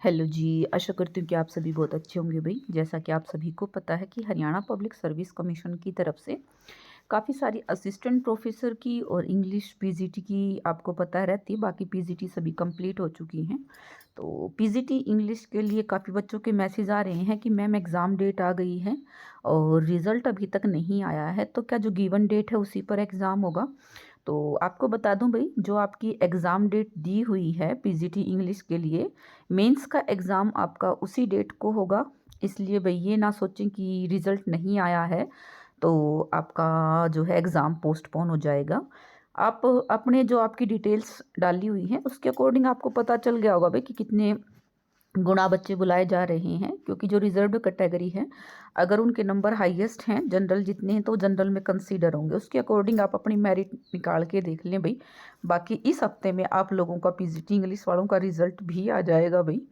Hello जी, आशा करती हूँ कि आप सभी बहुत अच्छे होंगे भई। जैसा कि आप सभी को पता है कि हरियाणा पब्लिक सर्विस कमीशन की तरफ से काफ़ी सारी असिस्टेंट प्रोफ़ेसर की और इंग्लिश पीजीटी की आपको पता रहती है, बाकी पीजीटी सभी कंप्लीट हो चुकी हैं। तो पीजीटी इंग्लिश के लिए काफ़ी बच्चों के मैसेज आ रहे हैं कि मैम एग्ज़ाम डेट आ गई है और रिज़ल्ट अभी तक नहीं आया है, तो क्या जो गिवन डेट है उसी पर एग्ज़ाम होगा? तो आपको बता दूं भाई, जो आपकी एग्ज़ाम डेट दी हुई है पीजीटी इंग्लिश के लिए, मेंस का एग्ज़ाम आपका उसी डेट को होगा। इसलिए भाई ये ना सोचें कि रिज़ल्ट नहीं आया है तो आपका जो है एग्ज़ाम पोस्टपोन हो जाएगा। आप अपने जो आपकी डिटेल्स डाली हुई हैं उसके अकॉर्डिंग आपको पता चल गया होगा भाई कि कितने गुणा बच्चे बुलाए जा रहे हैं, क्योंकि जो रिजर्व्ड कैटेगरी है, अगर उनके नंबर हाईएस्ट हैं, जनरल जितने हैं तो जनरल में कंसीडर होंगे। उसके अकॉर्डिंग आप अपनी मेरिट निकाल के देख लें भाई। बाकी इस हफ्ते में आप लोगों का पीजीटी इंग्लिश वालों का रिजल्ट भी आ जाएगा भाई।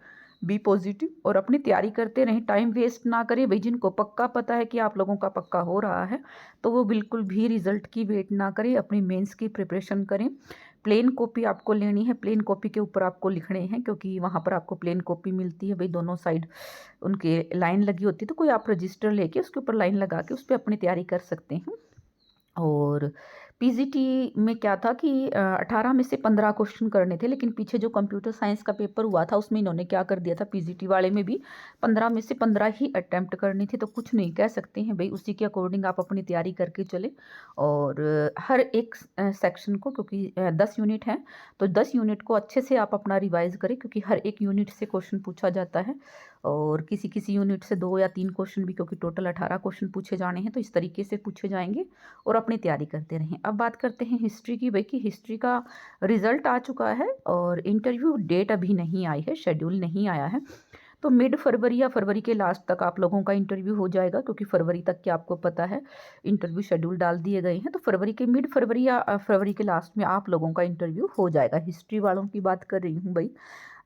बी पॉजिटिव और अपनी तैयारी करते रहें, टाइम वेस्ट ना करें भाई। जिनको पक्का पता है कि आप लोगों का पक्का हो रहा है तो वो बिल्कुल भी रिजल्ट की वेट ना करें, अपनी मेंस की प्रिपरेशन करें। प्लेन कॉपी आपको लेनी है, प्लेन कॉपी के ऊपर आपको लिखने हैं, क्योंकि वहाँ पर आपको प्लेन कॉपी मिलती है भाई। दोनों साइड उनके लाइन लगी होती है, तो कोई आप रजिस्टर लेके उसके ऊपर लाइन लगा के उस पर अपनी तैयारी कर सकते हैं। और पीजीटी में क्या था कि 18 में से 15 क्वेश्चन करने थे, लेकिन पीछे जो कंप्यूटर साइंस का पेपर हुआ था उसमें इन्होंने क्या कर दिया था, पीजीटी वाले में भी 15 में से 15 ही अटेम्प्ट करनी थी। तो कुछ नहीं कह सकते हैं भाई, उसी के अकॉर्डिंग आप अपनी तैयारी करके चले। और हर एक सेक्शन को, क्योंकि 10 यूनिट हैं, तो 10 यूनिट को अच्छे से आप अपना रिवाइज करें, क्योंकि हर एक यूनिट से क्वेश्चन पूछा जाता है। और किसी किसी यूनिट से 2 या 3 क्वेश्चन भी, क्योंकि टोटल 18 क्वेश्चन पूछे जाने हैं, तो इस तरीके से पूछे जाएंगे और अपनी तैयारी करते रहें। अब बात करते हैं हिस्ट्री की भाई, कि हिस्ट्री का रिजल्ट आ चुका है और इंटरव्यू डेट अभी नहीं आई है, शेड्यूल नहीं आया है। तो मिड फरवरी या फरवरी के लास्ट तक आप लोगों का इंटरव्यू हो जाएगा, क्योंकि फरवरी तक के आपको पता है इंटरव्यू शेड्यूल डाल दिए गए हैं। तो फरवरी के मिड फरवरी या फरवरी के लास्ट में आप लोगों का इंटरव्यू हो जाएगा। हिस्ट्री वालों की बात कर रही हूँ भाई।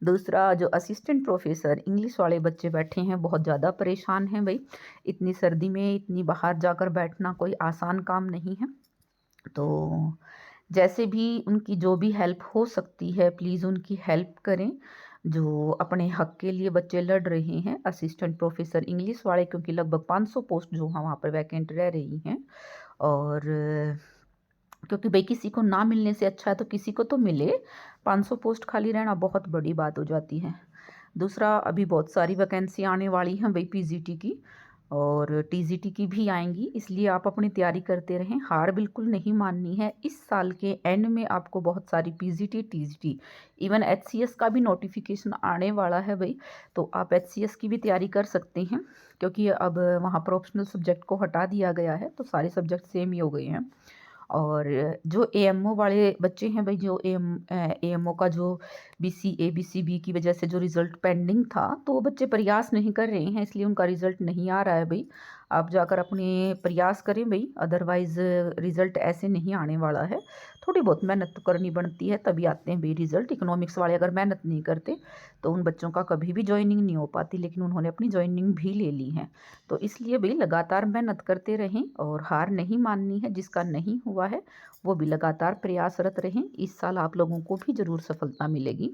दूसरा, जो असिस्टेंट प्रोफेसर इंग्लिश वाले बच्चे बैठे हैं, बहुत ज़्यादा परेशान हैं भाई। इतनी सर्दी में इतनी बाहर जाकर बैठना कोई आसान काम नहीं है। तो जैसे भी उनकी जो भी हेल्प हो सकती है, प्लीज़ उनकी हेल्प करें। जो अपने हक के लिए बच्चे लड़ रहे हैं, असिस्टेंट प्रोफेसर इंग्लिश वाले, क्योंकि लगभग 500 पोस्ट जो हैं वहाँ पर वैकेंट रह रही हैं। और क्योंकि भाई किसी को ना मिलने से अच्छा है तो किसी को तो मिले। 500 पोस्ट खाली रहना बहुत बड़ी बात हो जाती है। दूसरा, अभी बहुत सारी वैकेंसी आने वाली हैं भाई पीजीटी की, और टीजीटी की भी आएंगी, इसलिए आप अपनी तैयारी करते रहें। हार बिल्कुल नहीं माननी है। इस साल के एंड में आपको बहुत सारी पीजीटी, टीजीटी, इवन एचसीएस का भी नोटिफिकेशन आने वाला है भाई। तो आप एचसीएस की भी तैयारी कर सकते हैं, क्योंकि अब वहाँ पर ऑप्शनल सब्जेक्ट को हटा दिया गया है, तो सारे सब्जेक्ट सेम ही हो गए हैं। और जो एएमओ वाले बच्चे हैं भाई, जो एएमओ का जो बीसीए बीसीबी की वजह से जो रिज़ल्ट पेंडिंग था, तो वो बच्चे प्रयास नहीं कर रहे हैं, इसलिए उनका रिज़ल्ट नहीं आ रहा है भाई। आप जाकर अपने प्रयास करें भाई, अदरवाइज़ रिज़ल्ट ऐसे नहीं आने वाला है। थोड़ी बहुत मेहनत तो करनी बनती है, तभी आते हैं भाई रिज़ल्ट। इकोनॉमिक्स वाले अगर मेहनत नहीं करते तो उन बच्चों का कभी भी ज्वाइनिंग नहीं हो पाती, लेकिन उन्होंने अपनी ज्वाइनिंग भी ले ली है। तो इसलिए भी लगातार मेहनत करते रहें और हार नहीं माननी है। जिसका नहीं हुआ है वो भी लगातार प्रयासरत रहें। इस साल आप लोगों को भी ज़रूर सफलता मिलेगी।